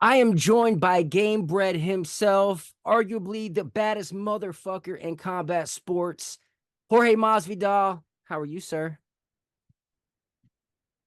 I am joined by Game Bread himself, arguably the baddest motherfucker in combat sports, Jorge Masvidal. How are you, sir?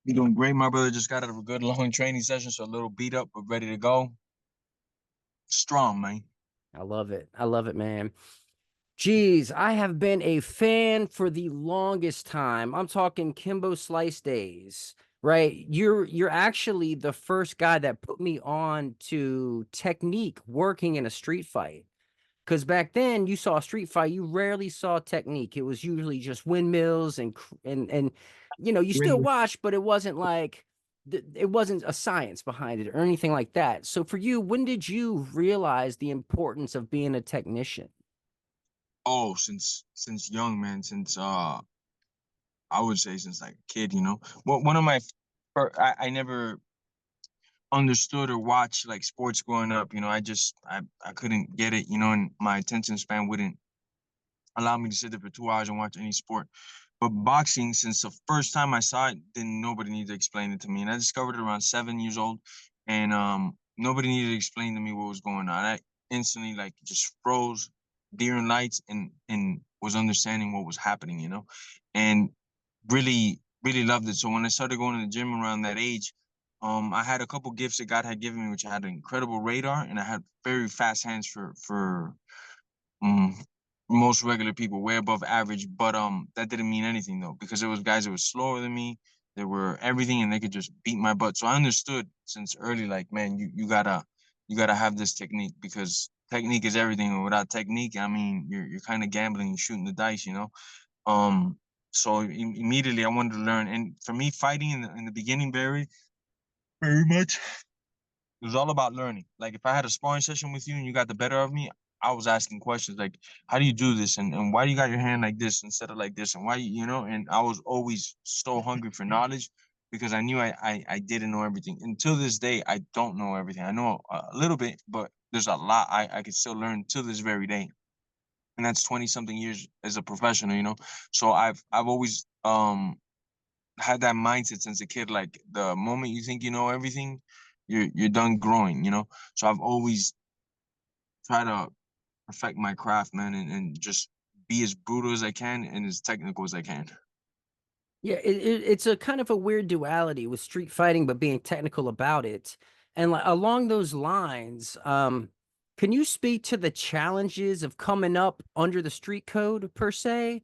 You doing great, my brother. Just got out of a good long training session, so a little beat up, but ready to go. Strong, man. I love it. I love it, man. Geez, I have been a fan for the longest time. I'm talking Kimbo Slice days, right? You're actually the first guy that put me on to technique working in a street fight. Because back then, you saw a street fight, you rarely saw technique. It was usually just windmills and you still Really? watch, but it wasn't like it wasn't a science behind it or anything like that. So for you, when did you realize the importance of being a technician? Oh, since young, man. Since I would say since like a kid, you know. Well, one of my, I never understood or watched like sports growing up. You know, I couldn't get it. You know, and my attention span wouldn't allow me to sit there for 2 hours and watch any sport. But boxing, since the first time I saw it, then nobody needed to explain it to me. And I discovered it around 7 years old, and nobody needed to explain to me what was going on. I instantly like just froze, deer in lights, and was understanding what was happening, you know, and really loved it. So when I started going to the gym around that age, I had a couple gifts that God had given me, which I had an incredible radar, and I had very fast hands for um, most regular people, way above average. But that didn't mean anything though, because there was guys that were slower than me. They were everything, and they could just beat my butt. So I understood since early, like, man, you gotta have this technique because technique is everything. And without technique, I mean, you're kind of gambling, you're shooting the dice, you know. Um, so immediately I wanted to learn, and for me, fighting in the beginning, very much it was all about learning. Like if I had a sparring session with you and you got the better of me, I was asking questions like, how do you do this? And why do you got your hand like this instead of like this? And why you know, and I was always so hungry for knowledge because I knew I didn't know everything. Until this day, I don't know everything. I know a little bit, but there's a lot I could still learn to this very day. And that's 20 something years as a professional, you know. So I've always had that mindset since a kid. Like the moment you think you know everything, you're done growing, you know. So I've always tried to perfect my craft, man, and just be as brutal as I can and as technical as I can. Yeah, it's a kind of a weird duality with street fighting, but being technical about it. And like, along those lines, can you speak to the challenges of coming up under the street code per se,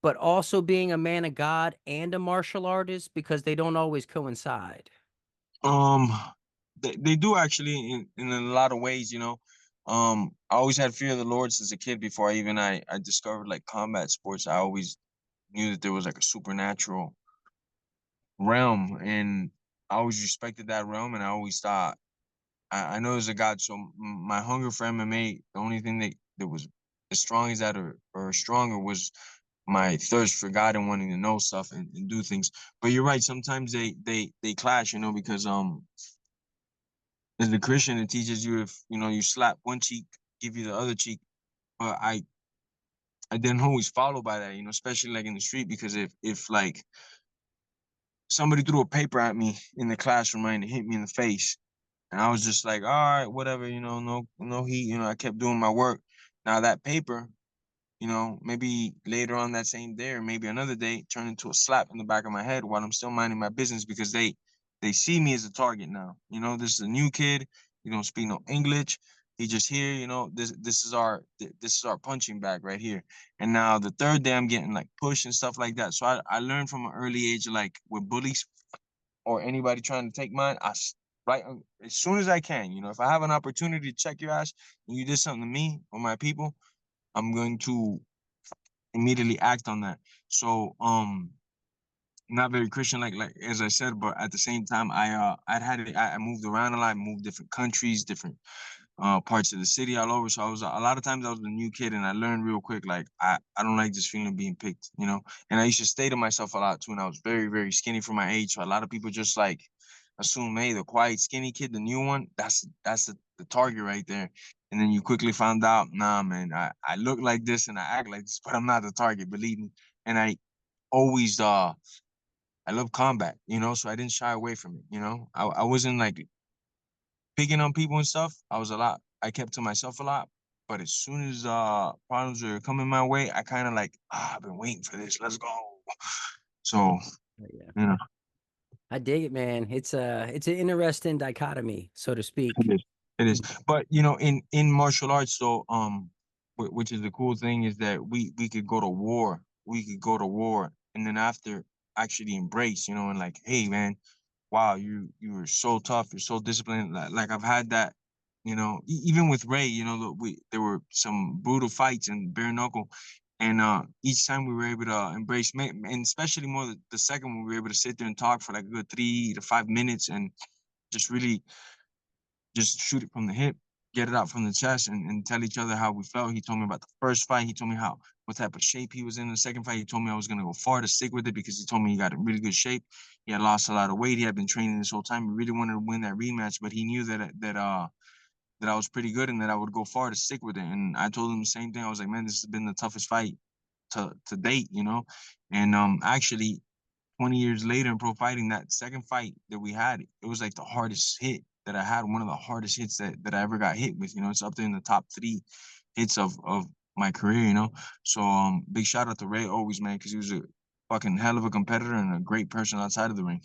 but also being a man of God and a martial artist because they don't always coincide? Um, they do actually in a lot of ways, you know. I always had fear of the Lord since a kid before I discovered like combat sports. I always knew that there was like a supernatural realm, and I always respected that realm, and I always thought I know there's a God. So my hunger for MMA, the only thing that was as strong as that or stronger was my thirst for God and wanting to know stuff and do things. But you're right. Sometimes they clash, you know, because as a Christian, it teaches you if you know you slap one cheek, give you the other cheek. But I didn't always follow by that, you know, especially like in the street because if like somebody threw a paper at me in the classroom right, and it hit me in the face, and I was just like, all right, whatever, you know, no heat, you know, I kept doing my work. Now that paper, you know, maybe later on that same day or maybe another day, turned into a slap in the back of my head while I'm still minding my business because they see me as a target now. You know, this is a new kid. He don't speak no English. He just here, you know, this is our punching bag right here. And now the third day I'm getting like pushed and stuff like that. So I learned from an early age, like with bullies or anybody trying to take mine, right as soon as I can, you know, if I have an opportunity to check your ass and you did something to me or my people, I'm going to immediately act on that. So not very Christian like as I said, but at the same time I moved around a lot, moved different countries, different parts of the city all over. So I was a lot of times I was a new kid and I learned real quick like I don't like this feeling of being picked, you know. And I used to stay to myself a lot too, and I was very skinny for my age. So a lot of people just like assume, hey, the quiet skinny kid, the new one, that's the target right there. And then you quickly found out, nah, man, I look like this and I act like this, but I'm not the target, believe me. And I always I love combat, you know, so I didn't shy away from it, you know. I wasn't like picking on people and stuff, I kept to myself a lot. But as soon as problems were coming my way, I kind of like, I've been waiting for this. Let's go. So, Yeah. you know, I dig it, man. It's an interesting dichotomy, so to it speak. is. It is. But in martial arts, though, which is the cool thing is that we could go to war. We could go to war, and then after actually embrace, and like, hey, man, wow, you were so tough, you're so disciplined. Like I've had that, even with Ray, there were some brutal fights and bare knuckle, and each time we were able to and especially more the second one, we were able to sit there and talk for like a good 3 to 5 minutes and just really just shoot it from the hip, get it out from the chest, and tell each other how we felt. He told me about the first fight. He told me what type of shape he was in the second fight. He told me I was gonna go far to stick with it because he told me he got in really good shape. He had lost a lot of weight. He had been training this whole time. He really wanted to win that rematch, but he knew that I was pretty good and that I would go far to stick with it. And I told him the same thing. I was like, man, this has been the toughest fight to date. And actually 20 years later in pro fighting, that second fight that we had, it was like the hardest hit that I had, one of the hardest hits that I ever got hit with. It's up there in the top three hits of my career. So big shout out to Ray always, man, because he was a fucking hell of a competitor and a great person outside of the ring.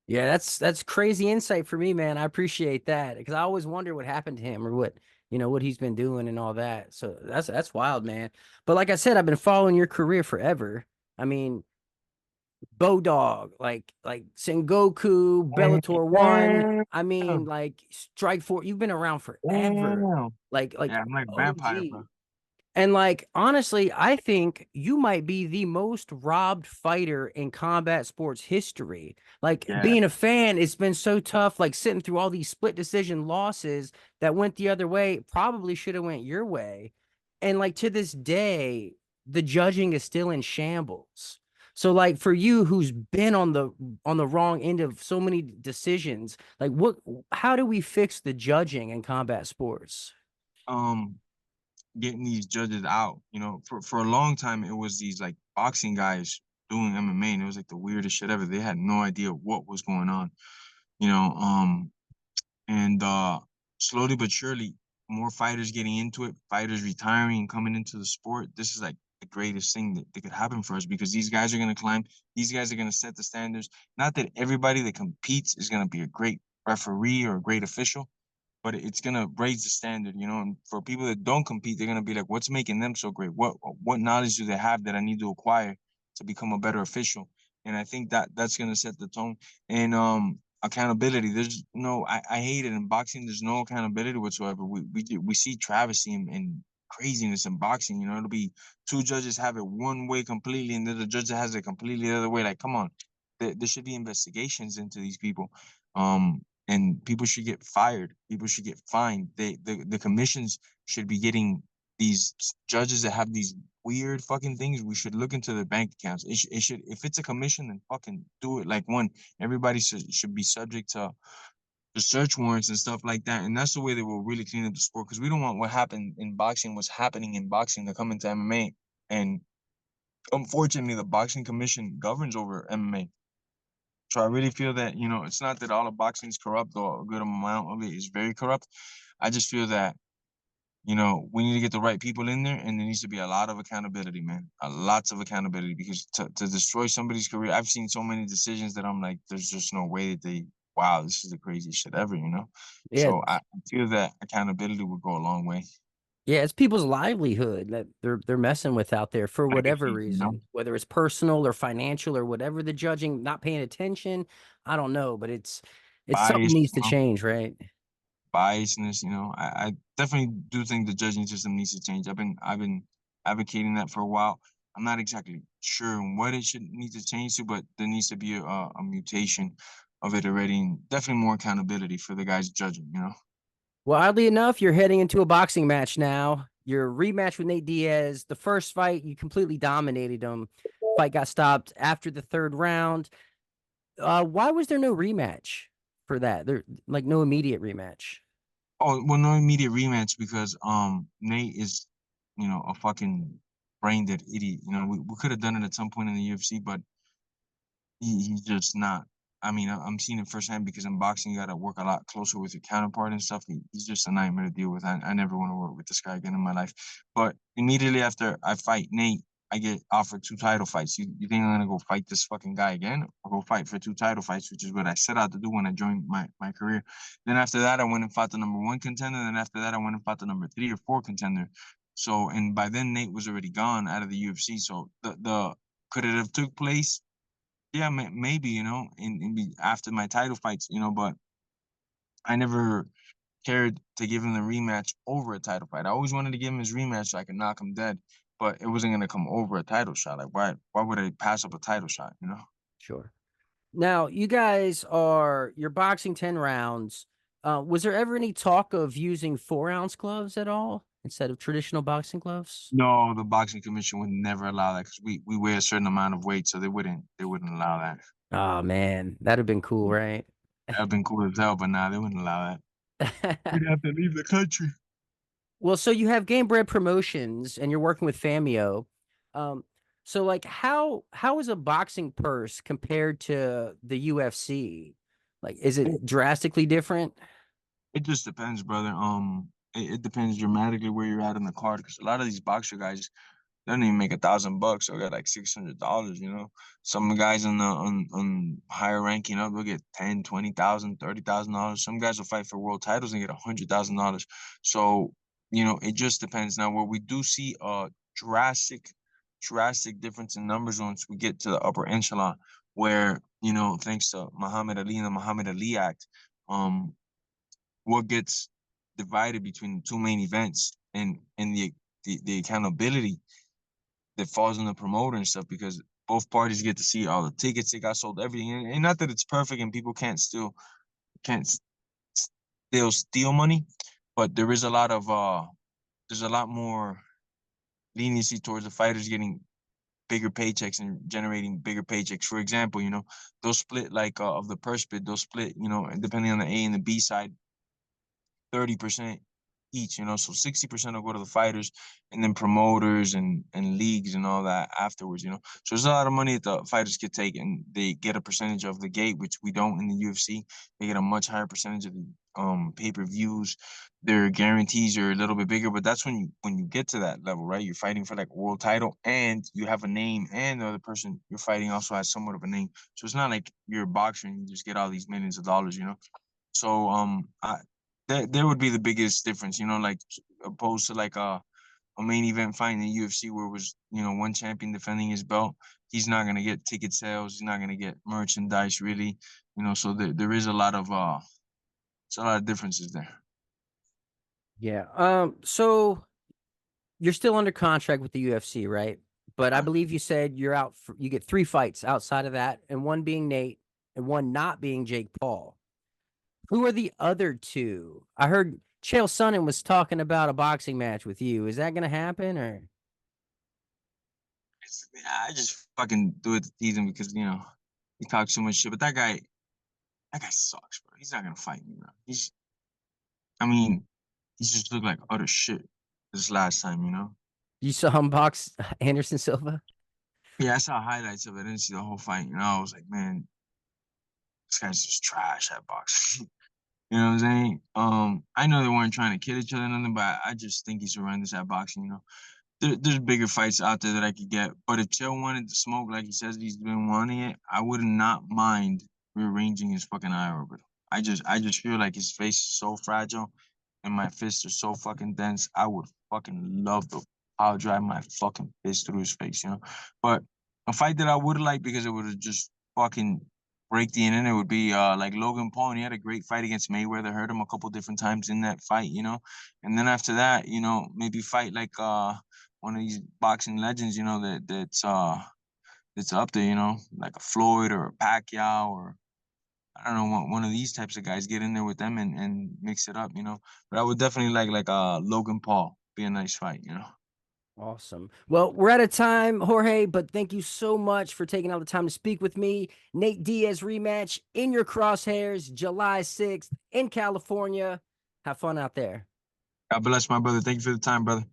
Yeah, that's crazy insight for me, man. I appreciate that because I always wonder what happened to him or what he's been doing and all that. So that's wild, man. But like I said, I've been following your career forever. I mean, Bodog, like Sengoku, Bellator One. Damn, I mean, like Strike Force. You've been around forever. damn. Like Yeah, I'm like vampire, bro. OG. And like honestly, I think you might be the most robbed fighter in combat sports history. Like Yeah. being a fan, it's been so tough, like sitting through all these split decision losses that went the other way, probably should have went your way. And like to this day, the judging is still in shambles. So like for you who's been on the wrong end of so many decisions, like how do we fix the judging in combat sports? Um, Getting these judges out. For a long time it was these like boxing guys doing MMA, and it was like the weirdest shit ever. They had no idea what was going on. You know, and slowly but surely, more fighters getting into it, fighters retiring and coming into the sport. This is like the greatest thing that could happen for us because these guys are gonna climb. These guys are gonna set the standards. Not that everybody that competes is gonna be a great referee or a great official, but it's gonna raise the standard. And for people that don't compete, they're gonna be like, what's making them so great? What knowledge do they have that I need to acquire to become a better official? And I think that's gonna set the tone. And accountability. There's no, I hate it in boxing. There's no accountability whatsoever. We see travesty and craziness in boxing. It'll be two judges have it one way completely, and then the judge that has it completely the other way. Like, come on, there should be investigations into these people. And people should get fired. People should get fined. The commissions should be getting these judges that have these weird fucking things. We should look into their bank accounts. It should, if it's a commission, then fucking do it. Like one, everybody should be subject to the search warrants and stuff like that. And that's the way they will really clean up the sport because we don't want what happened in boxing, what's happening in boxing to come into MMA. And unfortunately, the boxing commission governs over MMA. So I really feel that, it's not that all of boxing is corrupt or a good amount of it is very corrupt. I just feel that, we need to get the right people in there and there needs to be a lot of accountability, man. Lots of accountability because to destroy somebody's career, I've seen so many decisions that I'm like, there's just no way that wow, this is the craziest shit ever. Yeah, So I feel that accountability would go a long way. yeah, it's people's livelihood that they're messing with out there for whatever Legacy. reason, whether it's personal or financial or whatever the judging, not paying attention. I don't know, but it's something Bias, needs to change, right? biasness. I definitely do think the judging system needs to change. I've been advocating that for a while. I'm not exactly sure what it should need to change to, but there needs to be a mutation of it already, and definitely more accountability for the guys judging. Well, oddly enough, you're heading into a boxing match now. Your rematch with Nate Diaz. The first fight, you completely dominated him. Fight got stopped after the third round. Why was there no rematch for that? There like no immediate rematch. Oh well, no immediate rematch because Nate is, a fucking brain dead idiot. We could have done it at some point in the UFC, but he's just not. I mean, I'm seeing it firsthand because in boxing, you got to work a lot closer with your counterpart and stuff. He's just a nightmare to deal with. I never want to work with this guy again in my life. But immediately after I fight Nate, I get offered 2 title fights. You think I'm gonna go fight this fucking guy again, or go fight for 2 title fights, which is what I set out to do when I joined my career. Then after that, I went and fought the number 1 contender. Then after that, I went and fought the number 3 or 4 contender. So, and by then Nate was already gone out of the UFC. So the could it have took place? Yeah, maybe, after my title fights, but I never cared to give him the rematch over a title fight. I always wanted to give him his rematch so I could knock him dead, but it wasn't gonna come over a title shot. Like, why would I pass up a title shot? Sure. Now, you guys you're boxing 10 rounds. Was there ever any talk of using 4-ounce gloves at all instead of traditional boxing gloves? No, the boxing commission would never allow that because we weigh a certain amount of weight, so they wouldn't allow that. Oh man, that'd have been cool, Yeah. right? That'd been cool as hell, but nah, they wouldn't allow that. We'd have to leave the country. Well, so you have Game Bread Promotions and you're working with Famio. Um, so like how is a boxing purse compared to the UFC? Like, is It, it drastically different? it just depends, brother. It depends dramatically where you're at in the card because a lot of these boxer guys they don't even make $1,000. They'll get like $600. Some guys on higher ranking up, they'll get 10, 20,000, $30,000. Some guys will fight for world titles and get $100,000. So it just depends. Now, where we do see a drastic, drastic difference in numbers once we get to the upper echelon, where thanks to Muhammad Ali and the Muhammad Ali Act, um, what gets divided between the two main events and the accountability that falls on the promoter and stuff because both parties get to see all the tickets that got sold, everything. And not that it's perfect and people can't still steal money, but there's a lot more leniency towards the fighters getting bigger paychecks and generating bigger paychecks. For example, they'll split like of the purse bid, they'll split, depending on the A and the B side, 30% each, so 60% will go to the fighters and then promoters and leagues and all that afterwards. So there's a lot of money that the fighters could take and they get a percentage of the gate, which we don't in the UFC. They get a much higher percentage of the pay-per-views. Their guarantees are a little bit bigger, but that's when you get to that level, right? You're fighting for like a world title and you have a name and the other person you're fighting also has somewhat of a name. So it's not like you're a boxer and you just get all these millions of dollars. So there would be the biggest difference, like opposed to like a main event fight in the UFC where it was, one champion defending his belt. He's not gonna get ticket sales, he's not gonna get merchandise really, so there is it's a lot of differences there. Yeah. So you're still under contract with the UFC, right? But I Right. believe you said you get 3 fights outside of that, and one being Nate and one not being Jake Paul. Who are the other two? I heard Chael Sonnen was talking about a boxing match with you. Is that gonna happen or I just fucking do it to tease him because he talks so much shit. But that guy sucks, bro. He's not gonna fight me, bro. I mean, he just looked like utter shit this last time. you saw him box Anderson Silva? Yeah, I saw highlights of it. I didn't see the whole fight. I was like, man, this guy's just trash at boxing. You know what I'm saying? I know they weren't trying to kill each other or nothing, but I just think he's horrendous at boxing. There's bigger fights out there that I could get. But if Chael wanted to smoke like he says he's been wanting it, I would not mind rearranging his fucking eye orbit. I just feel like his face is so fragile and my fists are so fucking dense. I would fucking love to power drive my fucking fist through his face. But a fight that I would like because it would have just fucking break the internet would be like Logan Paul, and he had a great fight against Mayweather. Heard him a couple different times in that fight. And then after that, maybe fight like one of these boxing legends, that's up there, like a Floyd or a Pacquiao or I don't know, one of these types of guys, get in there with them and mix it up. But I would definitely like Logan Paul. Be a nice fight. Awesome. Well, we're out of time, Jorge, but thank you so much for taking all the time to speak with me. Nate Diaz rematch in your crosshairs, July 6th in California. Have fun out there. God bless my brother. Thank you for the time, brother.